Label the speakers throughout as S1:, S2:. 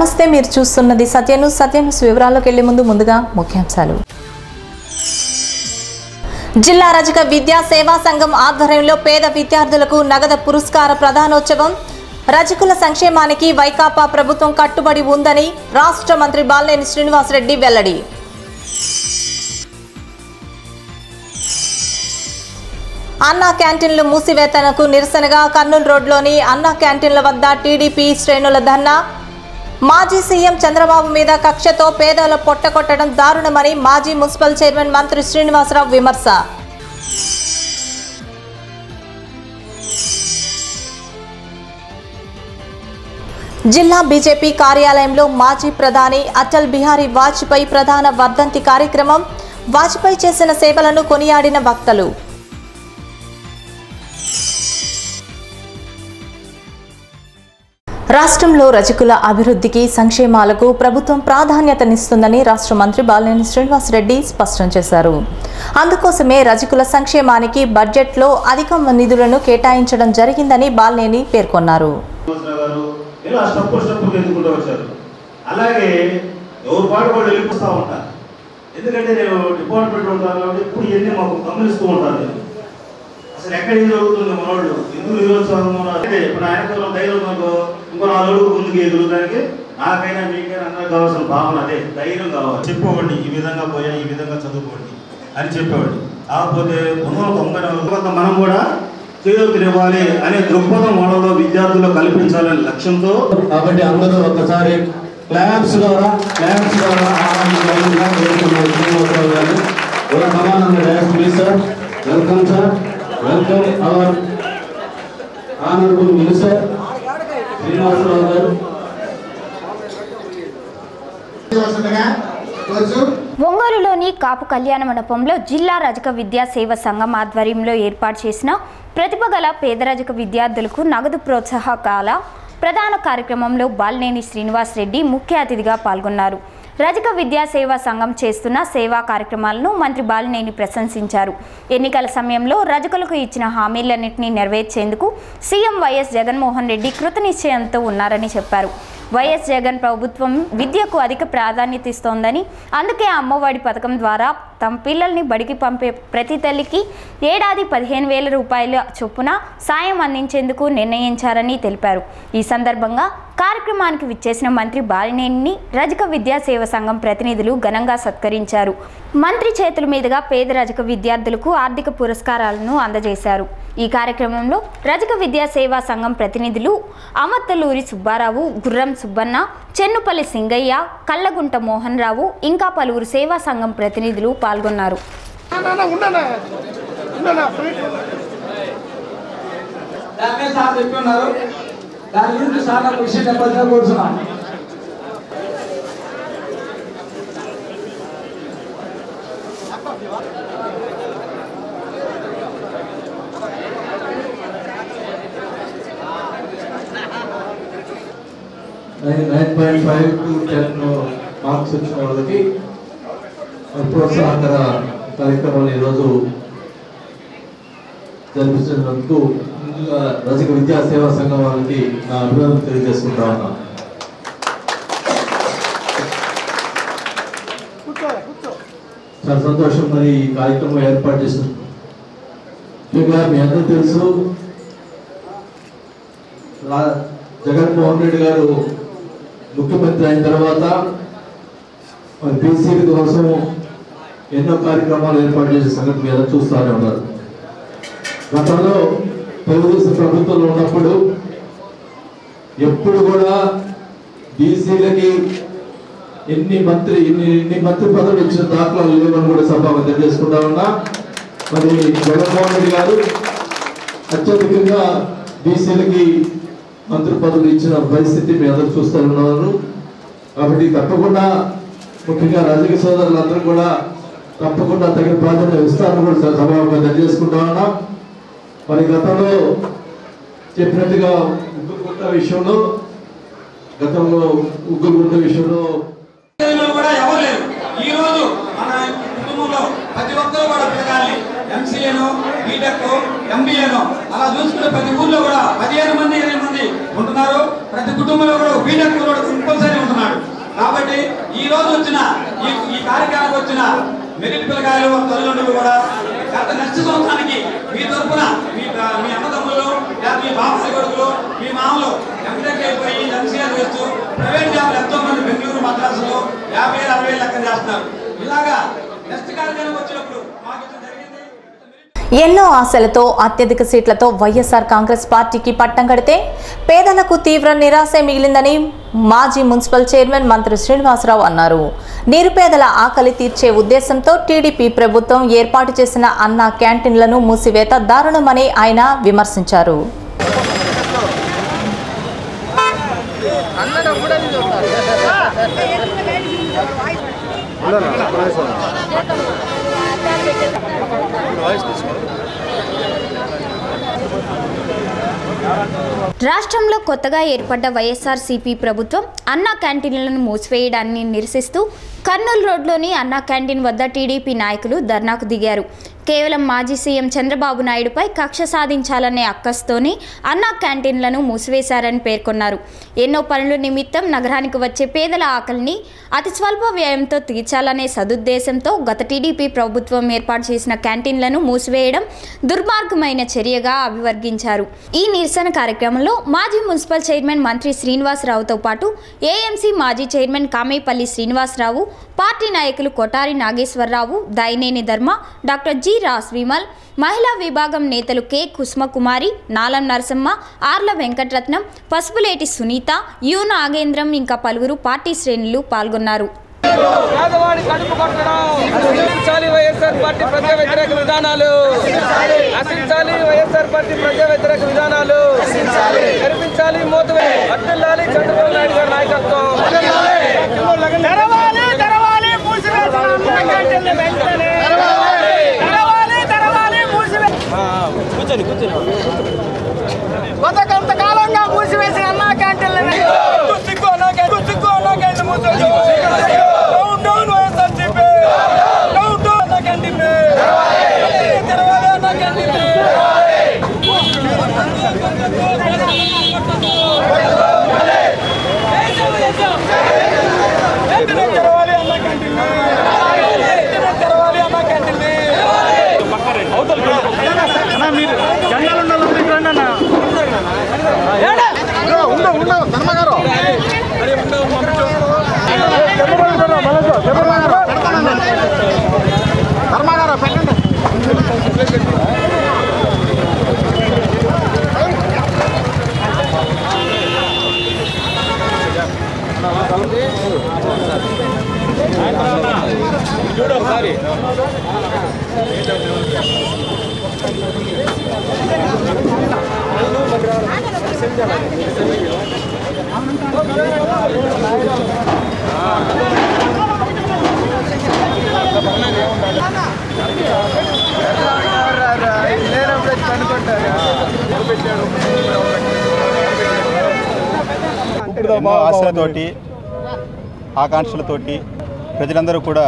S1: నమస్తే, మీరు చూస్తున్నది సత్యన్యూస్ వివరాల్లోకి వెళ్లే ముందుగా ముఖ్యాంశాలు. జిల్లా రజక విద్యా సేవా సంఘం ఆధ్వర్యంలో పేద విద్యార్థులకు నగదు పురస్కార ప్రదానోత్సవం. రజకుల సంక్షేమానికి వైకాపా ప్రభుత్వం కట్టుబడి ఉందని రాష్ట్ర మంత్రి బాలినేని శ్రీనివాసరెడ్డి వెల్లడి. అన్నా క్యాంటీన్లు మూసివేతనకు నిరసనగా కర్నూలు రోడ్లోని అన్నా క్యాంటీన్ల వద్ద టీడీపీ శ్రేణుల ధర్నా. మాజీ సీఎం చంద్రబాబు మీద కక్షతో పేదల పొట్టకొట్టడం దారుణమని మాజీ మున్సిపల్ చైర్మన్ మంత్రి శ్రీనివాసరావు విమర్శ. జిల్లా బీజేపీ కార్యాలయంలో మాజీ ప్రధాని అటల్ బిహారీ వాజ్పేయి ప్రధాన వర్ధంతి కార్యక్రమం. వాజ్పేయి చేసిన సేవలను కొనియాడిన వక్తలు. రాష్ట్రంలో రజకుల అభివృద్ధికి సంక్షేమాలకు ప్రభుత్వం ప్రాధాన్యతనిస్తుందని రాష్ట్ర మంత్రి బాలినేని శ్రీనివాసరెడ్డి స్పష్టం చేశారు. అందుకోసమే రజకుల సంక్షేమానికి బడ్జెట్లో అధిక నిధులను కేటాయించడం జరిగిందని బాలినేని పేర్కొన్నారు.
S2: అసలు ఎక్కడ ఏం జరుగుతుంది మనోళ్ళు ఎందుకు ఇప్పుడు ఆయన ధైర్యం ఇంకో 4 అడుగులు ముందుకు ఎదుగుదానికి నాకైనా మీకైనా అందరికి కావాల్సిన భావన అదే ధైర్యం కావాలి. చెప్పేవాడిని ఈ విధంగా పోయా ఈ విధంగా చదువుకోండి అని చెప్పేవాడిని. కాకపోతే 90 మనం కూడా చేయూతనివ్వాలి అనే దృక్పథం వాళ్ళలో విద్యార్థులు కల్పించాలనే లక్ష్యంతో. కాబట్టి అందరూ ఒక్కసారి క్లాప్స్ ద్వారా welcome sir. Welcome our honorable minister Srinivasarao గారు.
S3: ఒంగోలులోని కాపు కళ్యాణ మండపంలో జిల్లా రజక విద్యా సేవ సంఘం ఆధ్వర్యంలో ఏర్పాటు చేసిన ప్రతిభ గల పేద రజక విద్యార్థులకు నగదు ప్రోత్సాహకాల ప్రధాన కార్యక్రమంలో బాలినేని శ్రీనివాసరెడ్డి ముఖ్య అతిథిగా పాల్గొన్నారు. రజక విద్యా సేవా సంఘం చేస్తున్న సేవా కార్యక్రమాలను మంత్రి బాలినేని ప్రశంసించారు. ఎన్నికల సమయంలో రజకులకు ఇచ్చిన హామీలన్నింటినీ నెరవేర్చేందుకు సీఎం వైఎస్ జగన్మోహన్ రెడ్డి కృతనిశ్చయంతో ఉన్నారని చెప్పారు. వైఎస్ జగన్ ప్రభుత్వం విద్యకు అధిక ప్రాధాన్యత ఇస్తోందని, అందుకే అమ్మఒడి పథకం ద్వారా తమ పిల్లల్ని బడికి పంపే ప్రతి తల్లికి ఏడాది 15,000 రూపాయల చొప్పున సాయం అందించేందుకు నిర్ణయించారని తెలిపారు. ఈ సందర్భంగా కార్యక్రమానికి విచ్చేసిన మంత్రి బాలినేనిని రజక విద్యా సేవ సంఘం ప్రతినిధులు ఘనంగా సత్కరించారు. మంత్రి చేతుల మీదుగా పేద రజక విద్యార్థులకు ఆర్థిక పురస్కారాలను అందజేశారు. ఈ కార్యక్రమంలో రజక విద్యా సేవా సంఘం ప్రతినిధులు అమత్తలూరి సుబ్బారావు, గుర్రం సుబ్బన్న, చెన్నుపల్లి సింగయ్య, కల్లగుంట మోహన్ రావు ఇంకా పలువురు సేవా సంఘం ప్రతినిధులు పాల్గొన్నారు.
S4: నేను 9.5 to 10 మార్క్స్ వచ్చిన వాళ్ళకి ప్రోత్సాహకర కార్యక్రమాలు ఈరోజు జరిపించినందుకు ముందుగా రజక విద్యా సేవా సంఘం వాళ్ళకి నా అభినందనలు తెలియజేసుకుంటా ఉన్నాను. చాలా సంతోషం. మరి ఈ కార్యక్రమం ఏర్పాటు చేసినందుకు ముఖ్యంగా మీ అందరూ తెలుసు, జగన్మోహన్ రెడ్డి గారు ముఖ్యమంత్రి అయిన తర్వాత మరి బీసీల కోసం ఎన్నో కార్యక్రమాలు ఏర్పాటు చేసే సంగతి మీద చూస్తూనే ఉన్నారు. గతంలో తెలుగుదేశం ప్రభుత్వంలో ఉన్నప్పుడు ఎప్పుడు కూడా బీసీలకి ఎన్ని మంత్రి పదవులు ఇచ్చిన దాఖలాలు లేవని కూడా సభగా తెలియజేసుకుంటా ఉన్నా. మరి జగన్మోహన్ రెడ్డి గారు అత్యధికంగా బీసీలకి మంత్రి పదవులు ఇచ్చిన పరిస్థితి మీ అందరూ చూస్తూ ఉన్నారు. కాబట్టి తప్పకుండా ముఖ్యంగా రాజకీయ సోదరులందరూ కూడా తప్పకుండా తగిన ప్రాధాన్యత ఇస్తారని కూడా సభగా తెలియజేసుకుంటా ఉన్నాం. మరి గతంలో చెప్పినట్టుగా ఉగ్గురు గుంట విషయంలో
S5: కూడా ఎవరు లేరు. ఈ రోజు మన కుటుంబంలో ప్రతి ఒక్కరు కూడా పెరగాలి. ఎంసీఏను బీటెక్, ఎంబీఏను అలా చూసుకుంటే ప్రతి ఊర్లో కూడా 15 మంది 20 మంది ఉంటున్నారు. ప్రతి కుటుంబంలో కూడా బీటెక్ కూడా కంపల్సరీ ఉంటున్నాడు. కాబట్టి ఈ రోజు వచ్చిన ఈ కార్యక్రమానికి వచ్చిన మెరిట్ పిల్లకాయలు తల్లిదండ్రులు కూడా నెక్స్ట్ సంవత్సరానికి మీ తరఫున మీ అన్నదమ్ములు మీ బాబాయ్ కొడుకులు మీ మామలు ఎంటెక్ అయిపోయి ఎంసీఆర్ వేస్తూ ప్రైవేట్ జాబ్లు ఎంతో మంది బెంగళూరు మద్రాసులో 50,000-60,000 లెక్క చేస్తున్నారు. ఇలాగా నెక్స్ట్ కార్యక్రమం వచ్చినప్పుడు మాకు
S1: ఎన్నో ఆశలతో అత్యధిక సీట్లతో వైఎస్ఆర్ కాంగ్రెస్ పార్టీకి పట్టం కడితే పేదలకు తీవ్ర నిరాశ మిగిలిందని మాజీ మున్సిపల్ చైర్మన్ మంత్రి శ్రీనివాసరావు అన్నారు. నిరుపేదల ఆకలి తీర్చే ఉద్దేశంతో టీడీపీ ప్రభుత్వం ఏర్పాటు చేసిన అన్నా క్యాంటీన్లను మూసివేత దారుణమని ఆయన విమర్శించారు.
S3: రాష్ట్రంలో కొత్తగా ఏర్పడ్డ వైఎస్ఆర్సీపీ ప్రభుత్వం అన్నా క్యాంటీన్లను మూసివేయడాన్ని నిరసిస్తూ కర్నూలు రోడ్లోని అన్నా క్యాంటీన్ వద్ద టీడీపీ నాయకులు ధర్నాకు దిగారు. కేవలం మాజీ సీఎం చంద్రబాబు నాయుడుపై కక్ష సాధించాలనే అక్కస్తోనే అన్నా క్యాంటీన్లను మూసివేశారని పేర్కొన్నారు. ఎన్నో పనుల నిమిత్తం నగరానికి వచ్చే పేదల ఆకలిని అతి స్వల్ప వ్యయంతో తీర్చాలనే సదుద్దేశంతో గత టీడీపీ ప్రభుత్వం ఏర్పాటు చేసిన క్యాంటీన్లను మూసివేయడం దుర్మార్గమైన చర్యగా అభివర్గించారు. ఈ నిరసన కార్యక్రమంలో మాజీ మున్సిపల్ చైర్మన్ మంత్రి శ్రీనివాసరావుతో పాటు ఏఎంసీ మాజీ చైర్మన్ కామేపల్లి శ్రీనివాసరావు, పార్టీ నాయకులు కొటారి నాగేశ్వరరావు, దైనేని ధర్మ, డాక్టర్ జి రాస్ విమల్, మహిళా విభాగం నేతలు కె కుసుమకుమారి, నాలం నరసమ్మ, ఆర్ల వెంకటరత్నం, పసుపులేటి సునీత, యు నాగేంద్రం ఇంకా పలువురు పార్టీ శ్రేణులు పాల్గొన్నారు.
S6: పేదవాడి కడుపు కొట్టడం నశించాలి వైఎస్ఆర్ పార్టీ ప్రజా వ్యతిరేక విధానాలు, నశించాలి వైఎస్ఆర్ పార్టీ ప్రజా వ్యతిరేక విధానాలు, కనిపించాలి మూతవే అడ్డల్లాలి చంద్రబాబు నాయుడు గారి నాయకత్వం. కూర్చొని కొంతకాలంగా మూసివేసిన అన్నా క్యాంటీన్లు చూడొకసారి
S7: ఆశలతోటి ఆకాంక్షలతోటి ప్రజలందరూ కూడా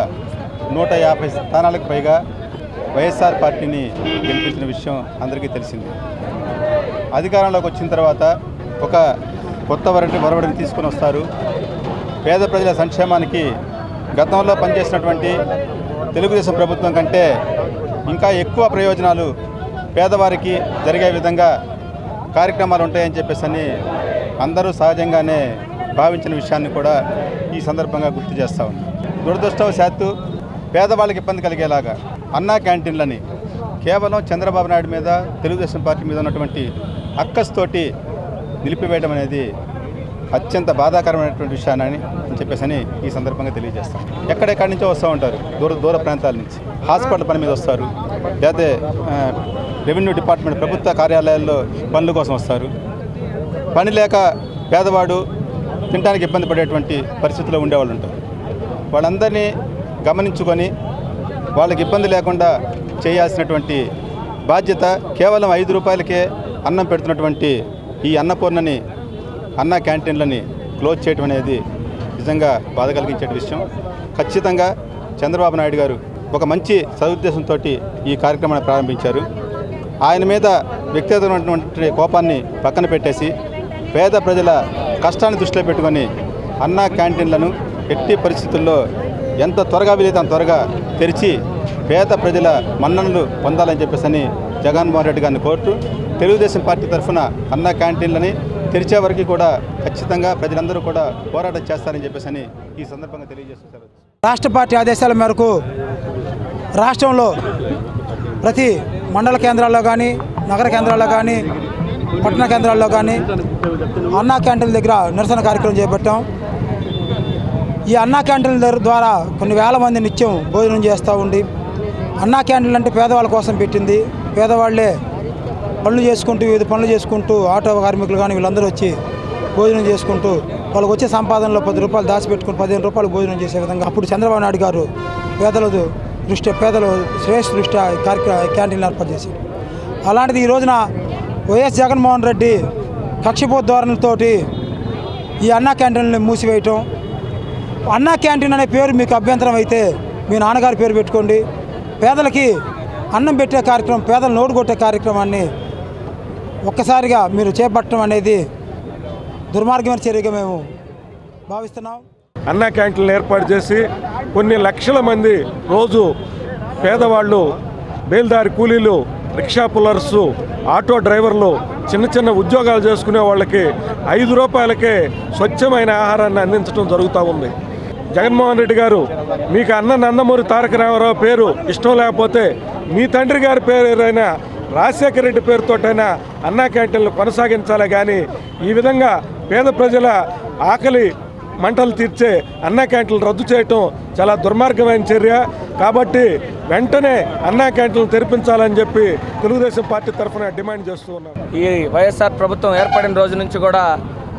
S7: 150 స్థానాలకు పైగా వైఎస్ఆర్ పార్టీని గెలిపించిన విషయం అందరికీ తెలిసింది. అధికారంలోకి వచ్చిన తర్వాత ఒక కొత్త వరవడిని తీసుకొని వస్తారు. పేద ప్రజల సంక్షేమానికి గతంలో పనిచేసినటువంటి తెలుగుదేశం ప్రభుత్వం కంటే ఇంకా ఎక్కువ ప్రయోజనాలు పేదవారికి జరిగే విధంగా కార్యక్రమాలు ఉంటాయని చెప్పేసి అందరూ సహజంగానే భావించిన విషయాన్ని కూడా ఈ సందర్భంగా గుర్తు చేస్తూ ఉన్నాం. దురదృష్టవశాత్తు పేదవాళ్ళకి ఇబ్బంది కలిగేలాగా అన్నా క్యాంటీన్లని కేవలం చంద్రబాబు నాయుడు మీద తెలుగుదేశం పార్టీ మీద ఉన్నటువంటి అక్కస్తోటి నిలిపివేయడం అనేది అత్యంత బాధాకరమైనటువంటి విషయాన్ని చెప్పేసి ఈ సందర్భంగా తెలియజేస్తాం. ఎక్కడెక్కడి నుంచో వస్తూ ఉంటారు, దూర ప్రాంతాల నుంచి హాస్పిటల్ పని మీద వస్తారు, లేకపోతే రెవెన్యూ డిపార్ట్మెంట్ ప్రభుత్వ కార్యాలయాల్లో పనుల కోసం వస్తారు. పని లేక పేదవాడు తినడానికి ఇబ్బంది పడేటువంటి పరిస్థితిలో ఉండేవాళ్ళు ఉంటారు. వాళ్ళందరినీ గమనించుకొని వాళ్ళకి ఇబ్బంది లేకుండా చేయాల్సినటువంటి బాధ్యత కేవలం 5 రూపాయలకే అన్నం పెడుతున్నటువంటి ఈ అన్నపూర్ణని అన్నా క్యాంటీన్లని క్లోజ్ చేయడం అనేది నిజంగా బాధ కలిగించే విషయం. ఖచ్చితంగా చంద్రబాబు నాయుడు గారు ఒక మంచి సదుద్దేశంతో ఈ కార్యక్రమాన్ని ప్రారంభించారు. ఆయన మీద వ్యక్తిగతమైనటువంటి కోపాన్ని పక్కన పెట్టేసి పేద ప్రజల కష్టాన్ని దృష్టిలో పెట్టుకొని అన్నా క్యాంటీన్లను ఎట్టి పరిస్థితుల్లో ఎంత త్వరగా వీలైతే అంత త్వరగా తెరిచి పేద ప్రజల మన్ననలు పొందాలని చెప్పేసి జగన్మోహన్ రెడ్డి గారిని కోరుతూ తెలుగుదేశం పార్టీ తరఫున అన్నా క్యాంటీన్లని తెరిచే వరకు కూడా ఖచ్చితంగా ప్రజలందరూ కూడా పోరాటం చేస్తారని చెప్పేసి ఈ సందర్భంగా తెలియజేస్తున్నారు.
S8: రాష్ట్ర పార్టీ ఆదేశాల మేరకు రాష్ట్రంలో ప్రతి మండల కేంద్రాల్లో కానీ నగర కేంద్రాల్లో కానీ పట్టణ కేంద్రాల్లో కానీ అన్నా క్యాంటీన్ల దగ్గర నిరసన కార్యక్రమం చేపట్టాం. ఈ అన్నా క్యాంటీన్ల ద్వారా కొన్ని వేల మంది నిత్యం భోజనం చేస్తూ ఉండి, అన్నా క్యాంటీన్లు అంటే పేదవాళ్ళ కోసం పెట్టింది. పేదవాళ్లే పనులు చేసుకుంటూ వివిధ పనులు చేసుకుంటూ ఆటో కార్మికులు కానీ వీళ్ళందరూ వచ్చి భోజనం చేసుకుంటూ వాళ్ళకి వచ్చే సంపాదనలో 10 రూపాయలు దాచిపెట్టుకుని 15 రూపాయలు భోజనం చేసే విధంగా అప్పుడు చంద్రబాబు నాయుడు గారు పేదలు శ్రేష్ఠ దృష్ట్యా క్యాంటీన్లు ఏర్పాటు చేశారు. అలాంటిది ఈ రోజున వైఎస్ జగన్మోహన్ రెడ్డి కక్షపోతు ధోరణితోటి ఈ అన్నా క్యాంటీన్లను మూసివేయటం. అన్నా క్యాంటీన్ అనే పేరు మీకు అభ్యంతరం అయితే మీ నాన్నగారి పేరు పెట్టుకోండి. పేదలకి అన్నం పెట్టే కార్యక్రమం, పేదలు నోటు కొట్టే కార్యక్రమాన్ని ఒక్కసారిగా మీరు చేపట్టడం అనేది దుర్మార్గమైన చర్యగా మేము భావిస్తున్నాం.
S9: అన్నా క్యాంటీన్లు ఏర్పాటు చేసి కొన్ని లక్షల మంది రోజు పేదవాళ్ళు, బేల్దారి కూలీలు, రిక్షా పుల్లర్సు, ఆటో డ్రైవర్లు, చిన్న చిన్న ఉద్యోగాలు చేసుకునే వాళ్ళకి 5 రూపాయలకే స్వచ్ఛమైన ఆహారాన్ని అందించడం జరుగుతూ ఉంది. జగన్మోహన్ రెడ్డి గారు మీకు నందమూరి తారక రామారావు పేరు ఇష్టం లేకపోతే మీ తండ్రి గారి పేరైనా రాజశేఖర రెడ్డి పేరుతోటైనా అన్నా క్యాంటీన్లు కొనసాగించాలి. కానీ ఈ విధంగా పేద ప్రజల ఆకలి మంటలు తీర్చే అన్నా క్యాంటీన్లు రద్దు చేయటం చాలా దుర్మార్గమైన చర్య. కాబట్టి వెంటనే అన్నా క్యాంటీన్లు తెరిపించాలని చెప్పి తెలుగుదేశం పార్టీ తరఫున డిమాండ్ చేస్తూ ఉన్నాం.
S6: ఈ వైఎస్ఆర్ ప్రభుత్వం ఏర్పడిన రోజు నుంచి కూడా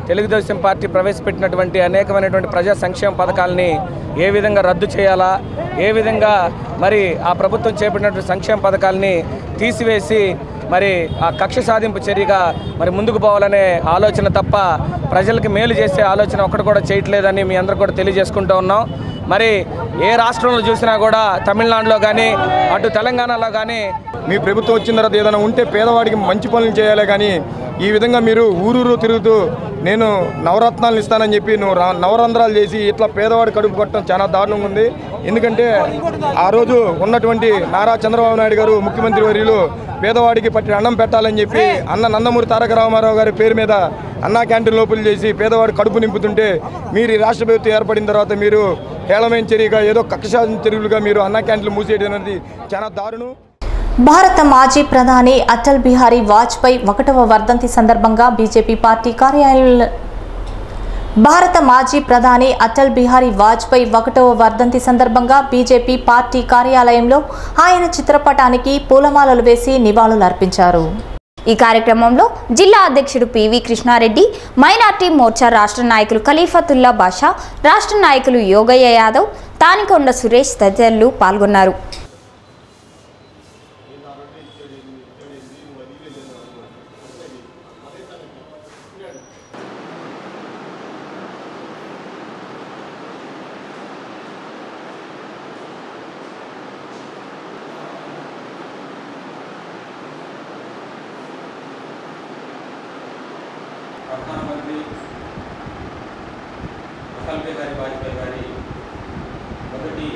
S6: తెలుగుదేశం పార్టీ ప్రవేశపెట్టినటువంటి అనేకమైనటువంటి ప్రజా సంక్షేమ పథకాలని ఏ విధంగా రద్దు చేయాలా, ఏ విధంగా మరి ఆ ప్రభుత్వం చేపట్టినటువంటి సంక్షేమ పథకాలని తీసివేసి మరి ఆ కక్ష సాధింపు చర్యగా మరి ముందుకు పోవాలనే ఆలోచన తప్ప ప్రజలకి మేలు చేసే ఆలోచన ఒక్కటి కూడా చేయట్లేదని మీ అందరూ కూడా తెలియజేసుకుంటూ ఉన్నాం. మరి ఏ రాష్ట్రంలో చూసినా కూడా తమిళనాడులో కానీ అటు తెలంగాణలో కానీ
S10: మీ ప్రభుత్వం వచ్చిన తర్వాత ఏదైనా ఉంటే పేదవాడికి మంచి పనులు చేయాలి. కానీ ఈ విధంగా మీరు ఊరూరు తిరుగుతూ నేను నవరత్నాలను ఇస్తానని చెప్పి నువ్వు నవరంధ్రాలు చేసి ఇట్లా పేదవాడి కడుపు కొట్టడం చాలా దారుణంగా ఉంది. ఎందుకంటే ఆ రోజు ఉన్నటువంటి నారా చంద్రబాబు నాయుడు గారు ముఖ్యమంత్రి వర్యులు పేదవాడికి పట్టిన అన్నం పెట్టాలని చెప్పి నందమూరి తారక రామారావు గారి పేరు మీద అన్నా క్యాంటీన్ లోపల చేసి పేదవాడి కడుపు నింపుతుంటే మీరు ఈ రాష్ట్ర ప్రభుత్వం ఏర్పడిన తర్వాత మీరు హేళమైన చర్యగా ఏదో కక్షసాధించిన చర్యలుగా మీరు అన్నా క్యాంటీన్లు మూసేయడం అనేది చాలా దారుణం.
S1: భారత మాజీ ప్రధాని అటల్ బిహారీ వాజ్పేయి 1వ వర్ధంతి సందర్భంగా బీజేపీ పార్టీ కార్యాలయంలో భారత మాజీ ప్రధాని అటల్ బిహారీ వాజ్పేయి 1వ వర్ధంతి సందర్భంగా బీజేపీ పార్టీ కార్యాలయంలో ఆయన చిత్రపటానికి పూలమాలలు వేసి నివాళులర్పించారు.
S3: ఈ కార్యక్రమంలో జిల్లా అధ్యక్షుడు పివి కృష్ణారెడ్డి, మైనార్టీ మోర్చా రాష్ట్ర నాయకులు ఖలీఫతుల్లా బాషా, రాష్ట్ర నాయకులు యోగయ్య యాదవ్, తానికొండ సురేష్ తదితరులు పాల్గొన్నారు.
S5: ప్రధానమంత్రి అటల్ బిహారీ వాజ్పేయి గారి 1వ